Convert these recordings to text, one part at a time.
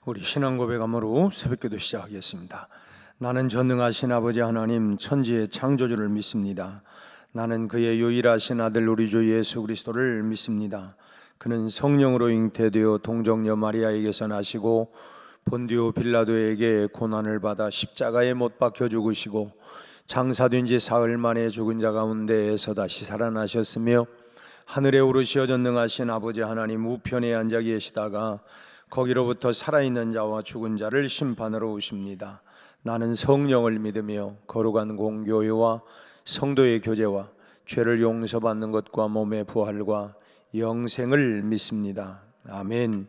우리 신앙 고백함으로 새벽기도 시작하겠습니다. 나는 전능하신 아버지 하나님 천지의 창조주를 믿습니다. 나는 그의 유일하신 아들 우리 주 예수 그리스도를 믿습니다. 그는 성령으로 잉태되어 동정녀 마리아에게서 나시고 본디오 빌라도에게 고난을 받아 십자가에 못 박혀 죽으시고 장사된 지 사흘 만에 죽은 자 가운데에서 다시 살아나셨으며 하늘에 오르시어 전능하신 아버지 하나님 우편에 앉아 계시다가 거기로부터 살아있는 자와 죽은 자를 심판하러 오십니다. 나는 성령을 믿으며 거룩한 공교회와 성도의 교제와 죄를 용서받는 것과 몸의 부활과 영생을 믿습니다. 아멘.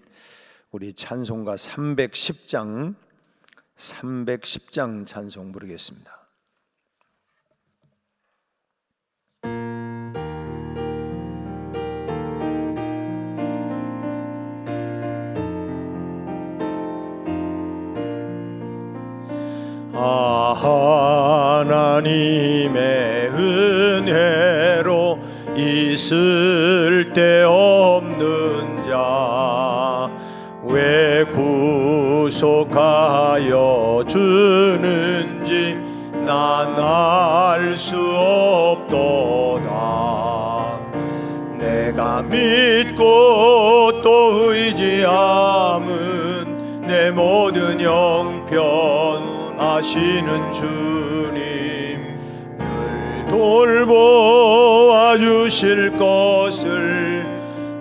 우리 찬송가 310장 찬송 부르겠습니다. 하나님의 은혜로 있을 데 없는 자 왜 구속하여 주는지 난 알 수 없도다. 내가 믿고 또 의지함은 내 모든 형편 아시는 주님 늘 돌보아 주실 것을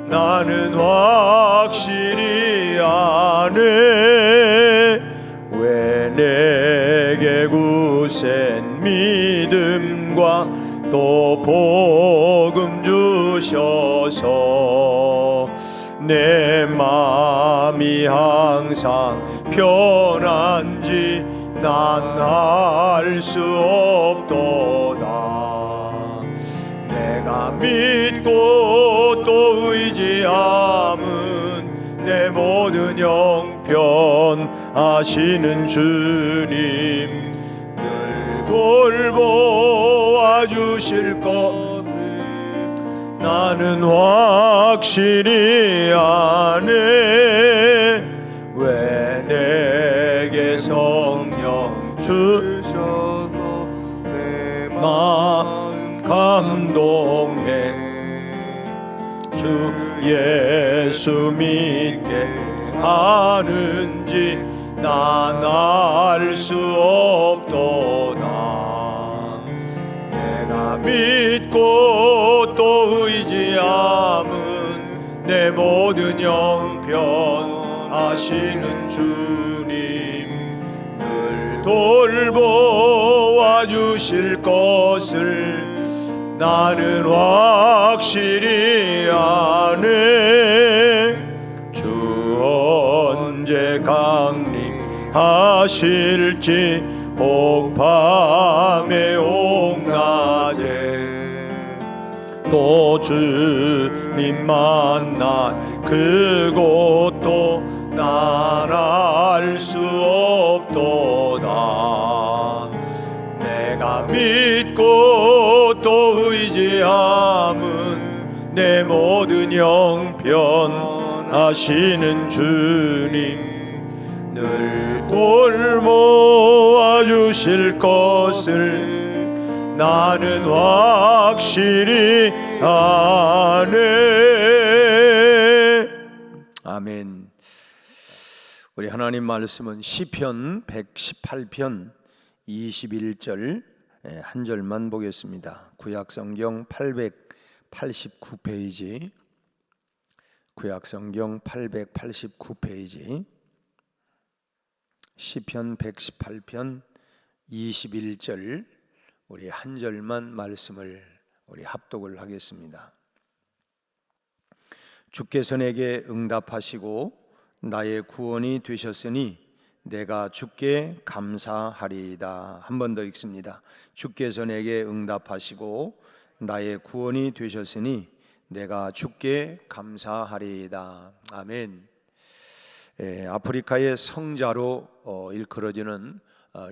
나는 확실히 아네. 왜 내게 굳센 믿음과 또 복음 주셔서 내 마음이 항상 편한지 난 알 수 없도다. 내가 믿고 또 의지함은 내 모든 형편 아시는 주님 늘 돌보아 주실 것 나는 확실히 아네. 왜 내게 성령 주셔서 내 마음 감동해 주 예수 믿게 하는지 난 알 수 없도다. 내가 믿고 또 의지함은 내 모든 형편 아시는 주님 늘 돌보아 주실 것을 나는 확실히 아네. 주 언제 강림하실지 혹 밤에 혹 낮에 또 주님 만날 그곳도 난 알 수 없도다. 내가 믿고 또 의지함은 내 모든 형편 아시는 주님 늘 돌보아 주실 것을 나는 확실히 아네. 아멘. 우리 하나님 말씀은 시편 118편 21절 한 절만 보겠습니다. 구약성경 889페이지 구약성경 889페이지 시편 118편 21절 우리 한 절만 말씀을 우리 합독을 하겠습니다. 주께서 내게 응답하시고 나의 구원이 되셨으니 내가 주께 감사하리이다. 한 번 더 읽습니다. 주께서 내게 응답하시고 나의 구원이 되셨으니 내가 주께 감사하리이다. 아멘. 아프리카의 성자로 일컬어지는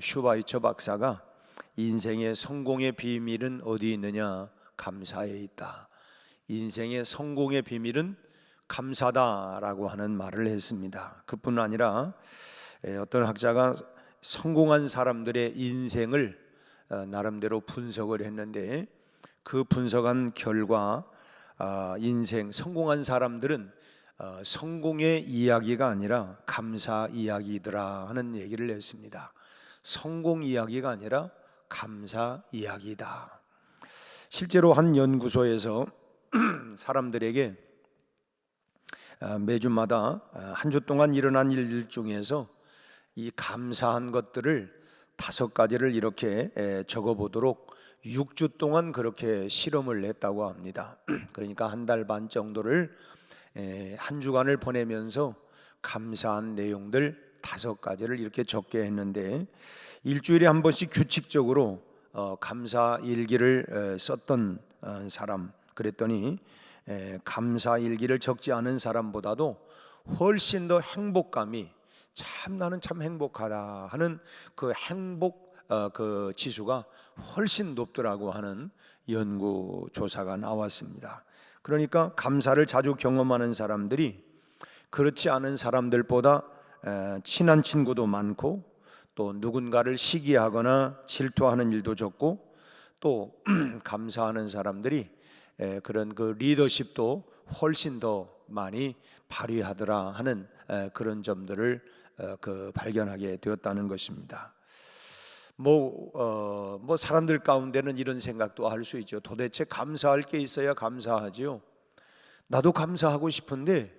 슈바이처 박사가 인생의 성공의 비밀은 어디 있느냐? 감사에 있다. 인생의 성공의 비밀은 감사다라고 하는 말을 했습니다. 그뿐 아니라 어떤 학자가 성공한 사람들의 인생을 나름대로 분석을 했는데, 그 분석한 결과 인생 성공한 사람들은 성공의 이야기가 아니라 감사 이야기더라 하는 얘기를 했습니다. 성공 이야기가 아니라 감사 이야기다. 실제로 한 연구소에서 사람들에게 매주마다 한 주 동안 일어난 일 중에서 이 감사한 것들을 5가지를 이렇게 적어보도록 6주 동안 그렇게 실험을 했다고 합니다. 그러니까 한 달 반 정도를 한 주간을 보내면서 감사한 내용들 5가지를 이렇게 적게 했는데, 일주일에 한 번씩 규칙적으로 감사 일기를 썼던 사람, 그랬더니 감사 일기를 적지 않은 사람보다도 훨씬 더 행복감이, 참 나는 참 행복하다 하는 그 행복 그 지수가 훨씬 높더라고 하는 연구 조사가 나왔습니다. 그러니까 감사를 자주 경험하는 사람들이 그렇지 않은 사람들보다 친한 친구도 많고, 또 누군가를 시기하거나 질투하는 일도 적고, 또 감사하는 사람들이 그런 그 리더십도 훨씬 더 많이 발휘하더라 하는 그런 점들을 발견하게 되었다는 것입니다. 뭐 사람들 가운데는 이런 생각도 할 수 있죠. 도대체 감사할 게 있어야 감사하지요. 나도 감사하고 싶은데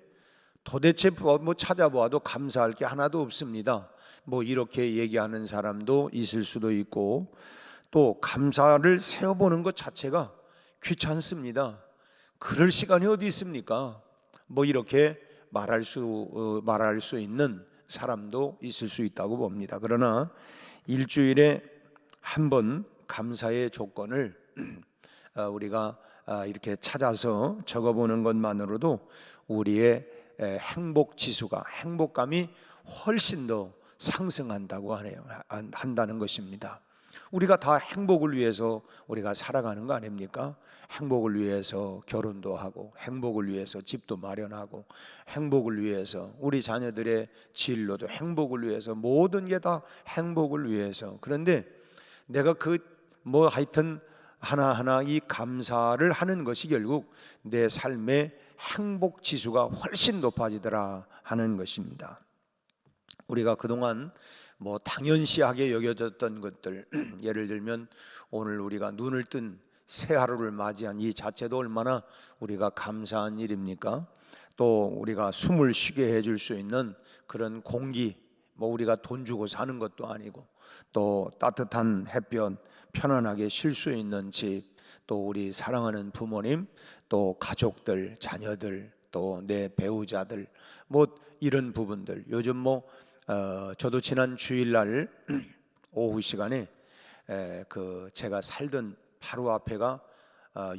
도대체 뭐 찾아보아도 감사할 게 하나도 없습니다. 뭐 이렇게 얘기하는 사람도 있을 수도 있고, 또 감사를 세워보는 것 자체가 귀찮습니다. 그럴 시간이 어디 있습니까? 뭐 이렇게 말할 수 있는 사람도 있을 수 있다고 봅니다. 그러나 일주일에 한 번 감사의 조건을 우리가 이렇게 찾아서 적어보는 것만으로도 우리의 행복 지수가, 행복감이 훨씬 더 상승한다고 한다는 것입니다. 우리가 다 행복을 위해서 우리가 살아가는 거 아닙니까? 행복을 위해서 결혼도 하고, 행복을 위해서 집도 마련하고, 행복을 위해서 우리 자녀들의 진로도, 행복을 위해서, 모든 게 다 행복을 위해서. 그런데 내가 하여튼 하나하나 이 감사를 하는 것이 결국 내 삶의 행복 지수가 훨씬 높아지더라 하는 것입니다. 우리가 그동안 당연시하게 여겨졌던 것들, 예를 들면 오늘 우리가 눈을 뜬 새 하루를 맞이한 이 자체도 얼마나 우리가 감사한 일입니까? 또 우리가 숨을 쉬게 해줄 수 있는 그런 공기, 우리가 돈 주고 사는 것도 아니고, 또 따뜻한 햇볕, 편안하게 쉴 수 있는 집, 또 우리 사랑하는 부모님, 또 가족들, 자녀들, 또 내 배우자들, 이런 부분들. 요즘 저도 지난 주일날 오후 시간에 제가 살던 바로 앞에가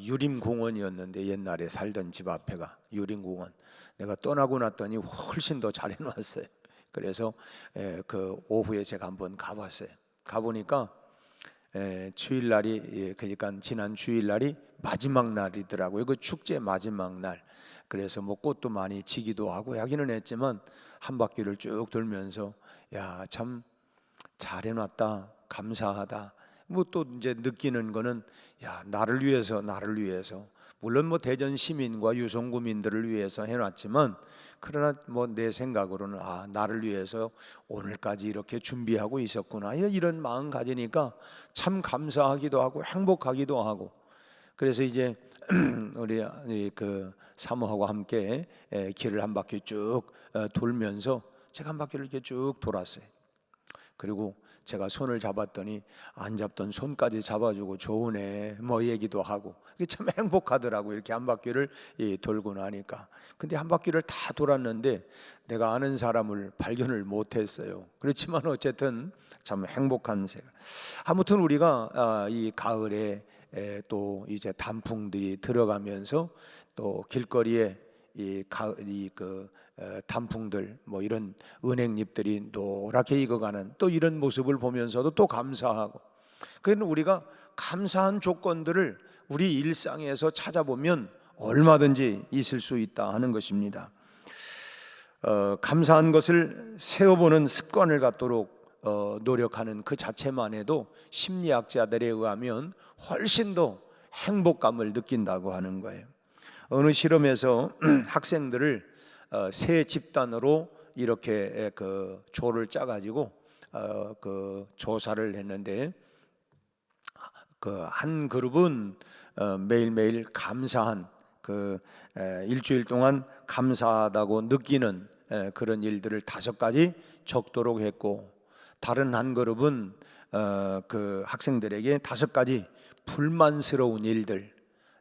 유림공원이었는데, 옛날에 살던 집 앞에가 유림공원. 내가 떠나고 났더니 훨씬 더 잘 해놨어요. 그래서 오후에 제가 한번 가봤어요. 가보니까 주일날이, 그러니까 지난 주일날이 마지막 날이더라고요. 그 축제 마지막 날. 그래서 꽃도 많이 지기도 하고 하기는 했지만, 한 바퀴를 쭉 돌면서 야, 참 잘 해놨다, 감사하다. 또 이제 느끼는 거는, 야, 나를 위해서 물론 대전 시민과 유성구민들을 위해서 해놨지만, 그러나 내 생각으로는 나를 위해서 오늘까지 이렇게 준비하고 있었구나, 이런 마음 가지니까 참 감사하기도 하고 행복하기도 하고. 그래서 이제 우리 사모하고 함께 길을 한 바퀴 쭉 돌면서 제가 한 바퀴를 이렇게 쭉 돌았어요. 그리고 제가 손을 잡았더니 안 잡던 손까지 잡아주고 좋으네 얘기도 하고, 참 행복하더라고, 이렇게 한 바퀴를 돌고 나니까. 근데 한 바퀴를 다 돌았는데 내가 아는 사람을 발견을 못했어요. 그렇지만 어쨌든 참 행복한 생각. 아무튼 우리가 이 가을에 또 이제 단풍들이 들어가면서, 또 길거리에 단풍들, 이런 은행잎들이 노랗게 익어가는 또 이런 모습을 보면서도 또 감사하고. 그래서 우리가 감사한 조건들을 우리 일상에서 찾아보면 얼마든지 있을 수 있다 하는 것입니다. 감사한 것을 세어보는 습관을 갖도록 노력하는 그 자체만 해도 심리학자들에 의하면 훨씬 더 행복감을 느낀다고 하는 거예요. 어느 실험에서 학생들을 세 집단으로 이렇게 그 조를 짜가지고 그 조사를 했는데, 그 한 그룹은 매일매일 감사한 그 일주일 동안 감사하다고 느끼는 그런 일들을 5가지 적도록 했고, 다른 한 그룹은 그 학생들에게 5가지 불만스러운 일들,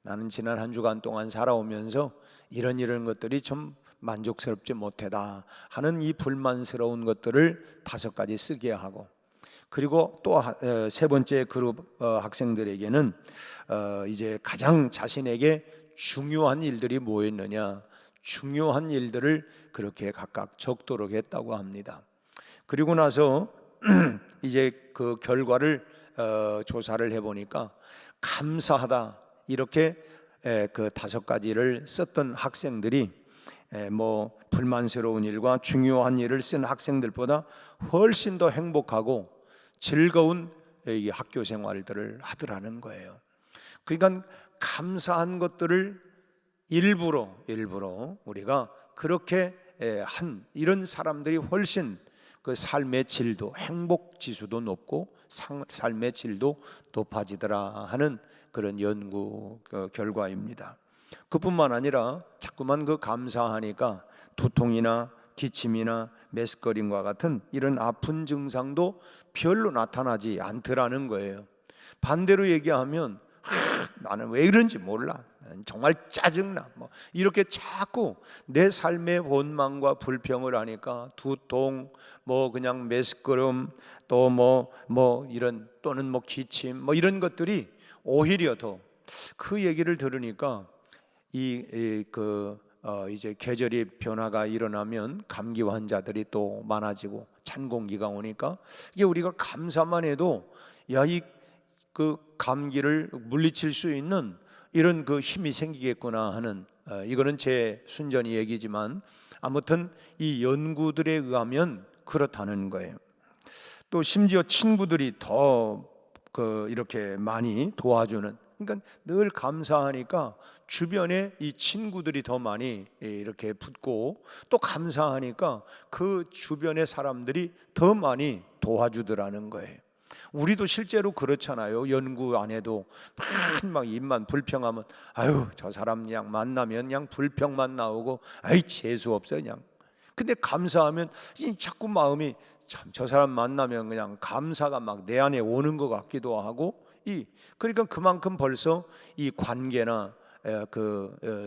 나는 지난 한 주간 동안 살아오면서 이런 것들이 좀 만족스럽지 못하다 하는 이 불만스러운 것들을 5가지 쓰게 하고, 그리고 또 3번째 그룹 학생들에게는 이제 가장 자신에게 중요한 일들이 뭐였느냐, 중요한 일들을 그렇게 각각 적도록 했다고 합니다. 그리고 나서 이제 그 결과를 조사를 해보니까 감사하다 이렇게 그 5가지를 썼던 학생들이 뭐 불만스러운 일과 중요한 일을 쓴 학생들보다 훨씬 더 행복하고 즐거운 이 학교 생활들을 하더라는 거예요. 그러니까 감사한 것들을 일부러 우리가 그렇게 한 이런 사람들이 훨씬 그 삶의 질도, 행복 지수도 높고 삶의 질도 높아지더라 하는 그런 연구 결과입니다. 그뿐만 아니라 자꾸만 그 감사하니까 두통이나 기침이나 메스꺼림과 같은 이런 아픈 증상도 별로 나타나지 않더라는 거예요. 반대로 얘기하면 나는 왜 이런지 몰라, 정말 짜증나, 뭐 이렇게 자꾸 내 삶의 원망과 불평을 하니까 두통, 뭐 그냥 메스꺼름, 또 뭐 이런, 또는 뭐 기침, 뭐 이런 것들이 오히려 더 그 얘기를 들으니까 이제 계절이 변화가 일어나면 감기 환자들이 또 많아지고 찬 공기가 오니까 이게 우리가 감사만 해도 그 감기를 물리칠 수 있는 이런 그 힘이 생기겠구나 하는, 이거는 제 순전히 얘기지만 아무튼 이 연구들에 의하면 그렇다는 거예요. 또 심지어 친구들이 더 이렇게 많이 도와주는, 그러니까 늘 감사하니까 주변에 이 친구들이 더 많이 이렇게 붙고, 또 감사하니까 그 주변의 사람들이 더 많이 도와주더라는 거예요. 우리도 실제로 그렇잖아요. 연구 안 해도 막 입만 불평하면 아유 저 사람 그냥 만나면 그냥 불평만 나오고 아이 재수 없어 그냥. 근데 감사하면 자꾸 마음이 참 저 사람 만나면 그냥 감사가 막 내 안에 오는 것 같기도 하고, 그러니까 그만큼 벌써 이 관계나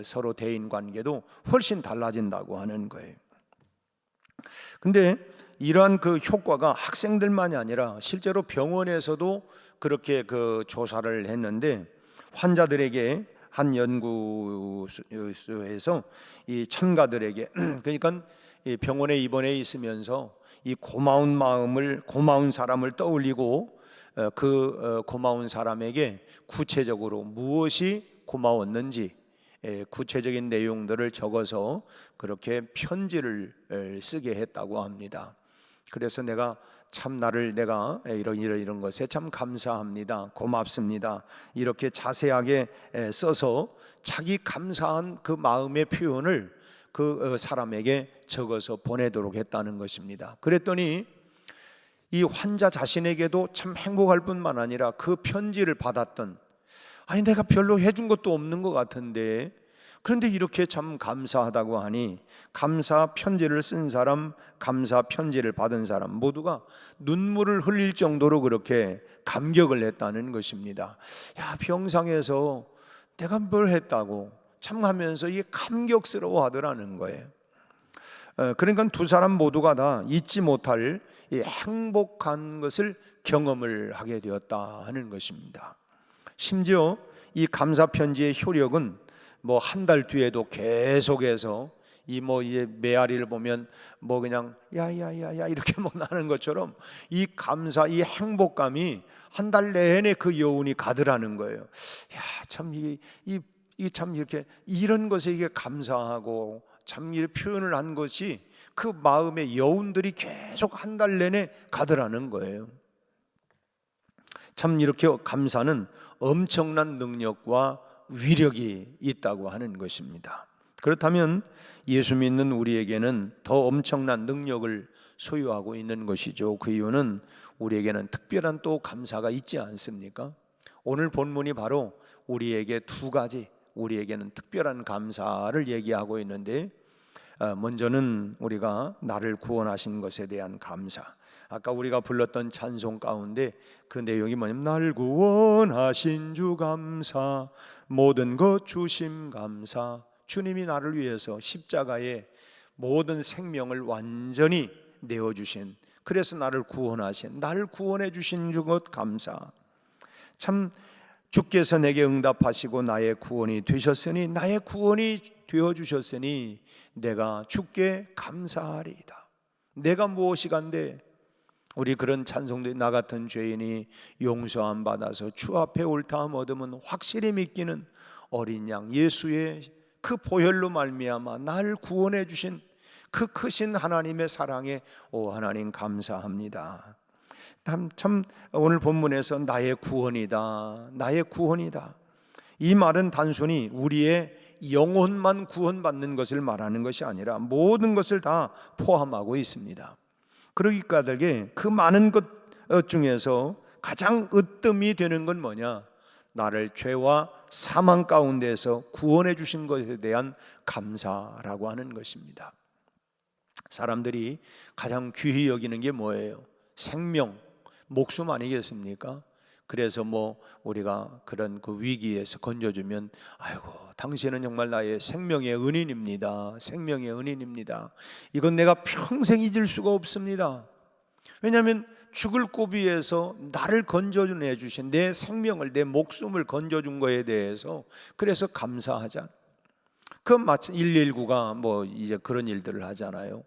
서로 대인 관계도 훨씬 달라진다고 하는 거예요. 근데 이러한 그 효과가 학생들만이 아니라 실제로 병원에서도 그렇게 그 조사를 했는데, 환자들에게 한 연구소에서 이 참가들에게 그러니까 이 병원에 입원해 있으면서 이 고마운 사람을 떠올리고 그 고마운 사람에게 구체적으로 무엇이 고마웠는지 구체적인 내용들을 적어서 그렇게 편지를 쓰게 했다고 합니다. 그래서 내가 이런 것에 참 감사합니다, 고맙습니다, 이렇게 자세하게 써서 자기 감사한 그 마음의 표현을 그 사람에게 적어서 보내도록 했다는 것입니다. 그랬더니 이 환자 자신에게도 참 행복할 뿐만 아니라 그 편지를 받았던, 아니 내가 별로 해준 것도 없는 것 같은데 그런데 이렇게 참 감사하다고 하니 감사 편지를 쓴 사람, 감사 편지를 받은 사람 모두가 눈물을 흘릴 정도로 그렇게 감격을 했다는 것입니다. 야, 병상에서 내가 뭘 했다고 참 하면서 이게 감격스러워 하더라는 거예요. 그러니까 두 사람 모두가 다 잊지 못할 이 행복한 것을 경험을 하게 되었다 하는 것입니다. 심지어 이 감사 편지의 효력은 뭐 한 달 뒤에도 계속해서 이제 메아리를 보면 뭐 그냥 야야야야 이렇게 뭐 나는 것처럼 이 감사, 이 행복감이 한 달 내내 그 여운이 가더라는 거예요. 야, 참 이 이게 참 이렇게 이런 것에 이게 감사하고 참 이렇게 표현을 한 것이 그 마음의 여운들이 계속 한 달 내내 가더라는 거예요. 참 이렇게 감사는 엄청난 능력과 위력이 있다고 하는 것입니다. 그렇다면 예수 믿는 우리에게는 더 엄청난 능력을 소유하고 있는 것이죠. 그 이유는 우리에게는 특별한 또 감사가 있지 않습니까? 오늘 본문이 바로 우리에게 두 가지, 우리에게는 특별한 감사를 얘기하고 있는데, 먼저는 우리가 나를 구원하신 것에 대한 감사. 아까 우리가 불렀던 찬송 가운데 그 내용이 뭐냐면, 나를 구원하신 주 감사, 모든 것 주심 감사. 주님이 나를 위해서 십자가에 모든 생명을 완전히 내어주신, 그래서 나를 구원하신, 나를 구원해 주신 것 감사. 참 주께서 내게 응답하시고 나의 구원이 되셨으니, 나의 구원이 되어주셨으니 내가 주께 감사하리이다. 내가 무엇이간데, 우리 그런 찬송도, 나 같은 죄인이 용서함 받아서 주 앞에 옳다함 얻으면 확실히 믿기는 어린 양 예수의 그 보혈로 말미암아 나를 구원해 주신 그 크신 하나님의 사랑에 오 하나님 감사합니다. 참 오늘 본문에서 나의 구원이다, 나의 구원이다, 이 말은 단순히 우리의 영혼만 구원받는 것을 말하는 것이 아니라 모든 것을 다 포함하고 있습니다. 그러기까지 그 많은 것 중에서 가장 으뜸이 되는 건 뭐냐? 나를 죄와 사망 가운데서 구원해 주신 것에 대한 감사라고 하는 것입니다. 사람들이 가장 귀히 여기는 게 뭐예요? 생명, 목숨 아니겠습니까? 그래서 우리가 그런 그 위기에서 건져주면, 아이고 당신은 정말 나의 생명의 은인입니다, 생명의 은인입니다, 이건 내가 평생 잊을 수가 없습니다. 왜냐하면 죽을 고비에서 나를 건져내 주신, 내 생명을, 내 목숨을 건져준 거에 대해서 그래서 감사하자. 그 마치 119가 이제 그런 일들을 하잖아요.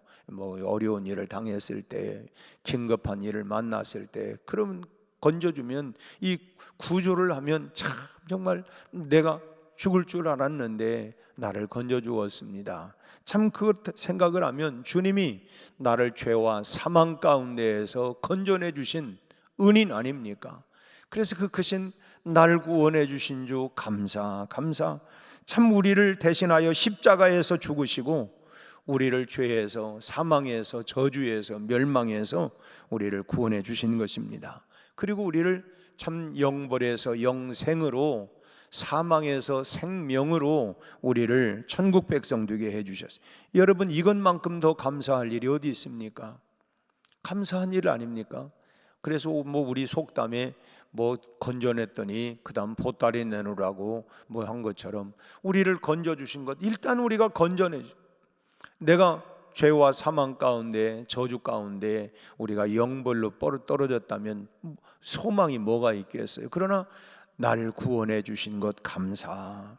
어려운 일을 당했을 때, 긴급한 일을 만났을 때, 그러면 건져주면, 이 구조를 하면 참 정말 내가 죽을 줄 알았는데 나를 건져주었습니다. 참 그 생각을 하면 주님이 나를 죄와 사망 가운데에서 건져내 주신 은인 아닙니까? 그래서 그 크신 나를 구원해 주신 주 감사. 참 우리를 대신하여 십자가에서 죽으시고 우리를 죄에서, 사망에서, 저주에서, 멸망에서 우리를 구원해 주신 것입니다. 그리고 우리를 참 영벌에서 영생으로, 사망에서 생명으로 우리를 천국 백성 되게 해주셨어요. 여러분, 이것만큼 더 감사할 일이 어디 있습니까? 감사한 일 아닙니까? 그래서 우리 속담에 건져냈더니 그 다음 보따리 내놓으라고 한 것처럼 우리를 건져주신 것, 일단 우리가 건져내죠. 내가 죄와 사망 가운데, 저주 가운데 우리가 영벌로 떨어졌다면 소망이 뭐가 있겠어요? 그러나 나를 구원해 주신 것 감사.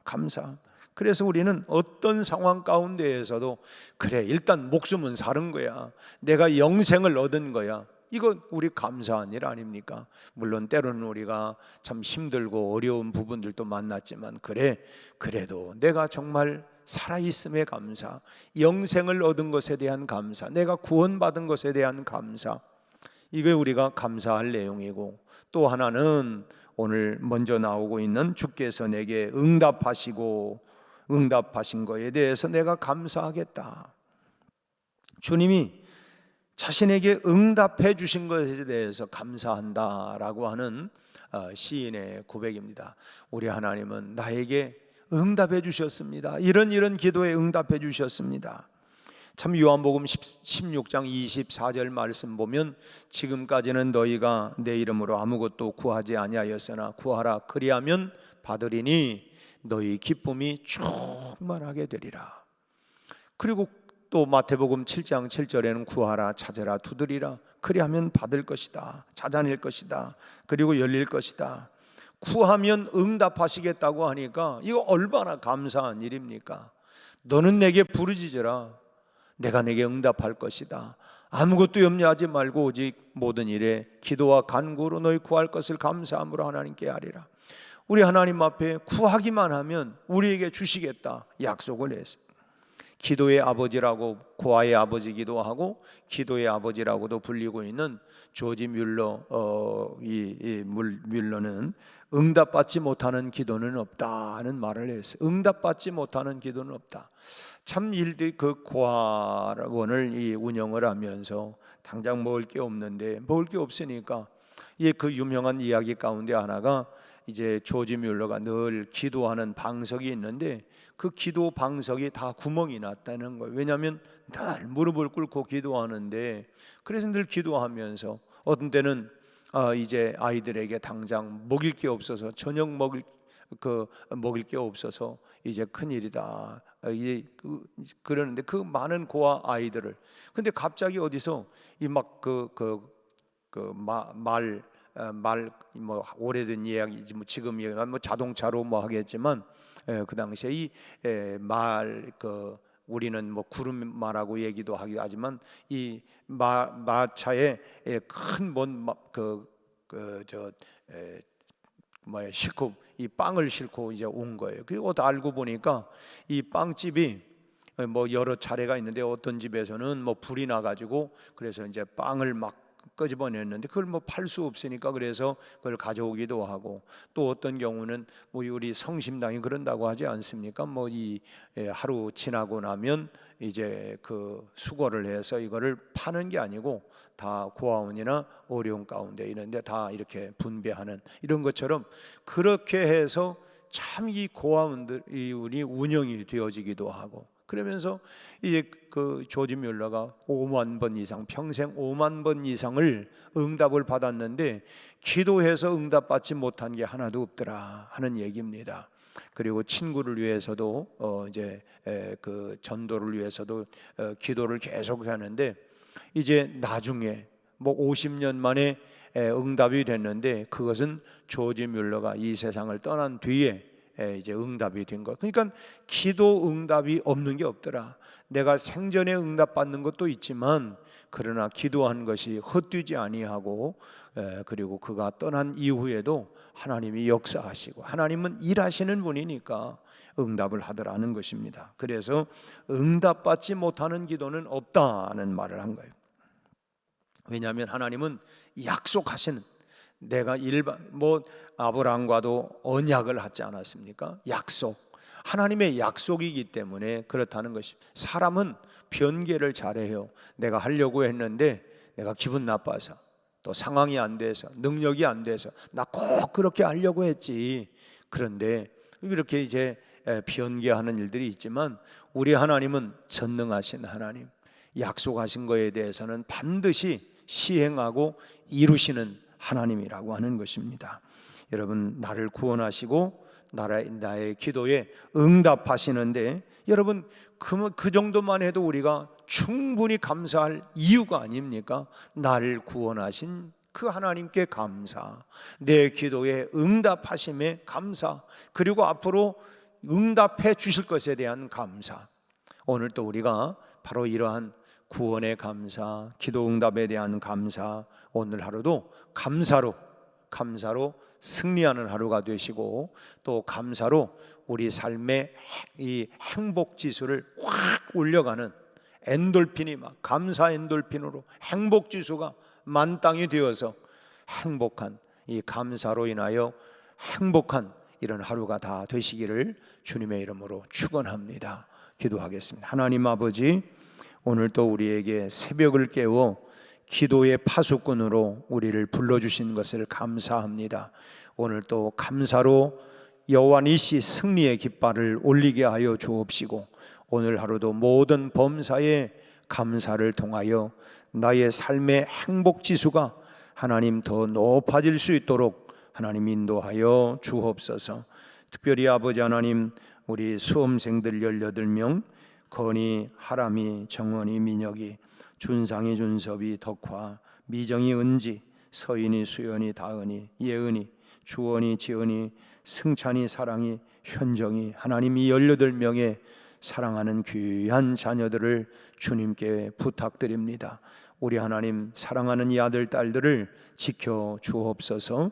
그래서 우리는 어떤 상황 가운데에서도 그래, 일단 목숨은 사는 거야, 내가 영생을 얻은 거야, 이거 우리 감사한 일 아닙니까? 물론 때로는 우리가 참 힘들고 어려운 부분들도 만났지만, 그래도 내가 정말 살아있음에 감사, 영생을 얻은 것에 대한 감사, 내가 구원받은 것에 대한 감사, 이게 우리가 감사할 내용이고, 또 하나는 오늘 먼저 나오고 있는 주께서 내게 응답하신 거에 대해서 내가 감사하겠다. 주님이 자신에게 응답해 주신 것에 대해서 감사한다라고 하는 시인의 고백입니다. 우리 하나님은 나에게 응답해 주셨습니다. 이런 기도에 응답해 주셨습니다. 참 요한복음 16장 24절 말씀 보면, 지금까지는 너희가 내 이름으로 아무것도 구하지 아니하였으나 구하라 그리하면 받으리니 너희 기쁨이 충만하게 되리라. 그리고 또 마태복음 7장 7절에는 구하라 찾으라 두드리라 그리하면 받을 것이다, 찾아낼 것이다, 그리고 열릴 것이다. 구하면 응답하시겠다고 하니까 이거 얼마나 감사한 일입니까? 너는 내게 부르짖으라, 내가 내게 응답할 것이다. 아무것도 염려하지 말고 오직 모든 일에 기도와 간구로 너희 구할 것을 감사함으로 하나님께 하리라. 우리 하나님 앞에 구하기만 하면 우리에게 주시겠다 약속을 했어요. 기도의 아버지라고, 고아의 아버지기도 하고 기도의 아버지라고도 불리고 있는 조지 뮬러는 응답받지 못하는 기도는 없다는 말을 했어요. 응답받지 못하는 기도는 없다. 참 일들이 그 고아원을 운영을 하면서 당장 먹을 게 없는데, 먹을 게 없으니까 그 유명한 이야기 가운데 하나가 이제 조지 뮬러가 늘 기도하는 방석이 있는데 그 기도 방석이 다 구멍이 났다는 거예요. 왜냐하면 늘 무릎을 꿇고 기도하는데, 그래서 늘 기도하면서 어떤 때는 이제 아이들에게 당장 먹일 게 없어서, 저녁 먹일 게 없어서 이제 큰일이다 그러는데, 그 많은 고아 아이들을, 근데 갑자기 어디서 뭐 오래된 이야기지, 뭐 지금 뭐 자동차로 뭐 하겠지만 그 당시에 우리는 뭐 구름마라고 얘기도 하지만 이 마차에 큰 싣고 이 빵을 싣고 이제 온 거예요. 그리고 알고 보니까 이 빵집이 뭐 여러 차례가 있는데 어떤 집에서는 뭐 불이 나가지고 그래서 이제 빵을 막 끄집어냈는데 그걸 뭐 팔 수 없으니까 그래서 그걸 가져오기도 하고, 또 어떤 경우는 뭐 우리 성심당이 그런다고 하지 않습니까? 뭐 하루 지나고 나면 이제 그 수거를 해서 이거를 파는 게 아니고 다 고아원이나 어려운 가운데 이런데 다 이렇게 분배하는, 이런 것처럼 그렇게 해서 참 이 고아원들이 운영이 되어지기도 하고, 그러면서 이제 그 조지 뮬러가 5만 번 이상, 평생 5만 번 이상을 응답을 받았는데 기도해서 응답받지 못한 게 하나도 없더라 하는 얘기입니다. 그리고 친구를 위해서도 이제 그 전도를 위해서도 기도를 계속 하는데, 이제 나중에 뭐 50년 만에 응답이 됐는데, 그것은 조지 뮬러가 이 세상을 떠난 뒤에 이제 응답이 된 거. 그러니까 기도 응답이 없는 게 없더라. 내가 생전에 응답받는 것도 있지만 그러나 기도한 것이 헛되지 아니하고, 그리고 그가 떠난 이후에도 하나님이 역사하시고 하나님은 일하시는 분이니까 응답을 하더라는 것입니다. 그래서 응답받지 못하는 기도는 없다는 말을 한 거예요. 왜냐하면 하나님은 약속하시는, 내가 아브라함과도 언약을 하지 않았습니까? 약속, 하나님의 약속이기 때문에 그렇다는 것입니다. 사람은 변개를 잘해요. 내가 하려고 했는데 내가 기분 나빠서, 또 상황이 안 돼서, 능력이 안 돼서 나 꼭 그렇게 하려고 했지. 그런데 이렇게 이제 변개하는 일들이 있지만 우리 하나님은 전능하신 하나님, 약속하신 거에 대해서는 반드시 시행하고 이루시는 하나님이라고 하는 것입니다. 여러분, 나를 구원하시고 나의 기도에 응답하시는데, 여러분 그 정도만 해도 우리가 충분히 감사할 이유가 아닙니까? 나를 구원하신 그 하나님께 감사, 내 기도에 응답하심에 감사, 그리고 앞으로 응답해 주실 것에 대한 감사. 오늘 또 우리가 바로 이러한 구원의 감사, 기도 응답에 대한 감사, 오늘 하루도 감사로 승리하는 하루가 되시고, 또 감사로 우리 삶의 이 행복 지수를 확 올려가는 엔돌핀이 감사 엔돌핀으로 행복 지수가 만땅이 되어서 행복한, 이 감사로 인하여 행복한 이런 하루가 다 되시기를 주님의 이름으로 축원합니다. 기도하겠습니다. 하나님 아버지, 오늘 또 우리에게 새벽을 깨워 기도의 파수꾼으로 우리를 불러주신 것을 감사합니다. 오늘 또 감사로 여호와 니시 승리의 깃발을 올리게 하여 주옵시고, 오늘 하루도 모든 범사에 감사를 통하여 나의 삶의 행복 지수가 하나님 더 높아질 수 있도록 하나님 인도하여 주옵소서. 특별히 아버지 하나님, 우리 수험생들 18명, 건이, 하람이, 정원이, 민혁이, 준상이, 준섭이, 덕화, 미정이, 은지, 서인이, 수연이, 다은이, 예은이, 주원이, 지은이, 승찬이, 사랑이, 현정이, 하나님 이 18명의 사랑하는 귀한 자녀들을 주님께 부탁드립니다. 우리 하나님, 사랑하는 이 아들, 딸들을 지켜 주옵소서.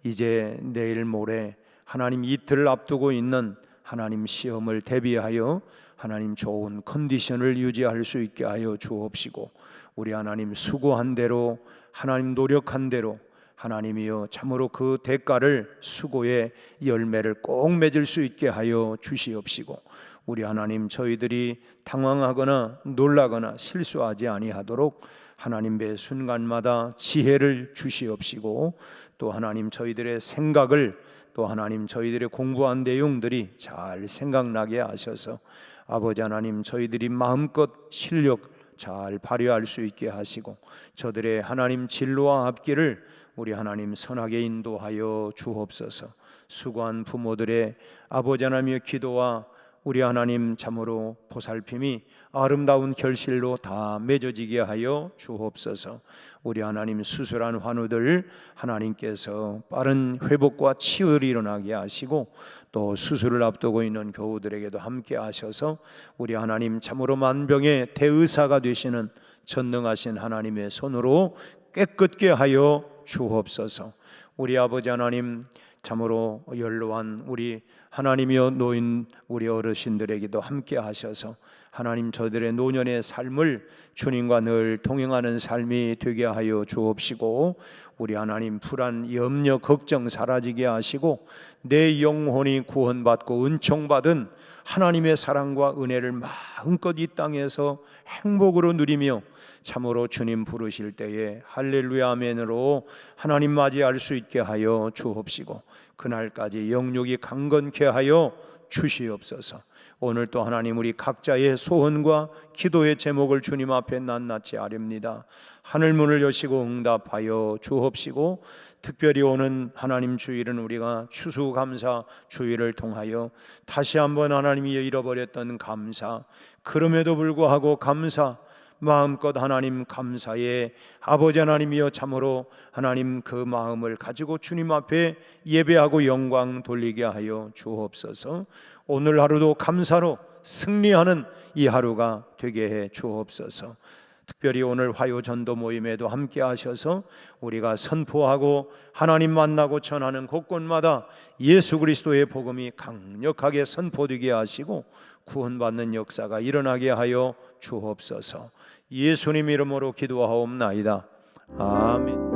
이제 내일 모레 하나님 이틀을 앞두고 있는 하나님 시험을 대비하여 하나님 좋은 컨디션을 유지할 수 있게 하여 주옵시고, 우리 하나님 수고한 대로, 하나님 노력한 대로 하나님이여 참으로 그 대가를, 수고의 열매를 꼭 맺을 수 있게 하여 주시옵시고, 우리 하나님 저희들이 당황하거나 놀라거나 실수하지 아니하도록 하나님 매 순간마다 지혜를 주시옵시고, 또 하나님 저희들의 생각을, 또 하나님 저희들의 공부한 내용들이 잘 생각나게 하셔서 아버지 하나님 저희들이 마음껏 실력 잘 발휘할 수 있게 하시고, 저들의 하나님 진로와 앞길을 우리 하나님 선하게 인도하여 주옵소서. 수고한 부모들의 아버지 하나님의 기도와 우리 하나님 참으로 보살핌이 아름다운 결실로 다 맺어지게 하여 주옵소서. 우리 하나님 수술한 환우들 하나님께서 빠른 회복과 치유를 일어나게 하시고, 또 수술을 앞두고 있는 교우들에게도 함께 하셔서 우리 하나님 참으로 만병의 대의사가 되시는 전능하신 하나님의 손으로 깨끗게 하여 주옵소서. 우리 아버지 하나님 참으로 연로한 우리 하나님이여 노인 우리 어르신들에게도 함께 하셔서 하나님 저들의 노년의 삶을 주님과 늘 동행하는 삶이 되게 하여 주옵시고, 우리 하나님 불안, 염려, 걱정 사라지게 하시고 내 영혼이 구원받고 은총받은 하나님의 사랑과 은혜를 마음껏 이 땅에서 행복으로 누리며 참으로 주님 부르실 때에 할렐루야 아멘으로 하나님 맞이할 수 있게 하여 주옵시고, 그날까지 영육이 강건케 하여 주시옵소서. 오늘 또 하나님 우리 각자의 소원과 기도의 제목을 주님 앞에 낱낱이 아렵니다. 하늘 문을 여시고 응답하여 주옵시고, 특별히 오는 하나님 주일은 우리가 추수감사 주일을 통하여 다시 한번 하나님이 잃어버렸던 감사, 그럼에도 불구하고 감사, 마음껏 하나님 감사의 아버지 하나님이여 참으로 하나님 그 마음을 가지고 주님 앞에 예배하고 영광 돌리게 하여 주옵소서. 오늘 하루도 감사로 승리하는 이 하루가 되게 해 주옵소서. 특별히 오늘 화요 전도 모임에도 함께 하셔서 우리가 선포하고 하나님 만나고 전하는 곳곳마다 예수 그리스도의 복음이 강력하게 선포되게 하시고 구원받는 역사가 일어나게 하여 주옵소서. 예수님 이름으로 기도하옵나이다. 아멘.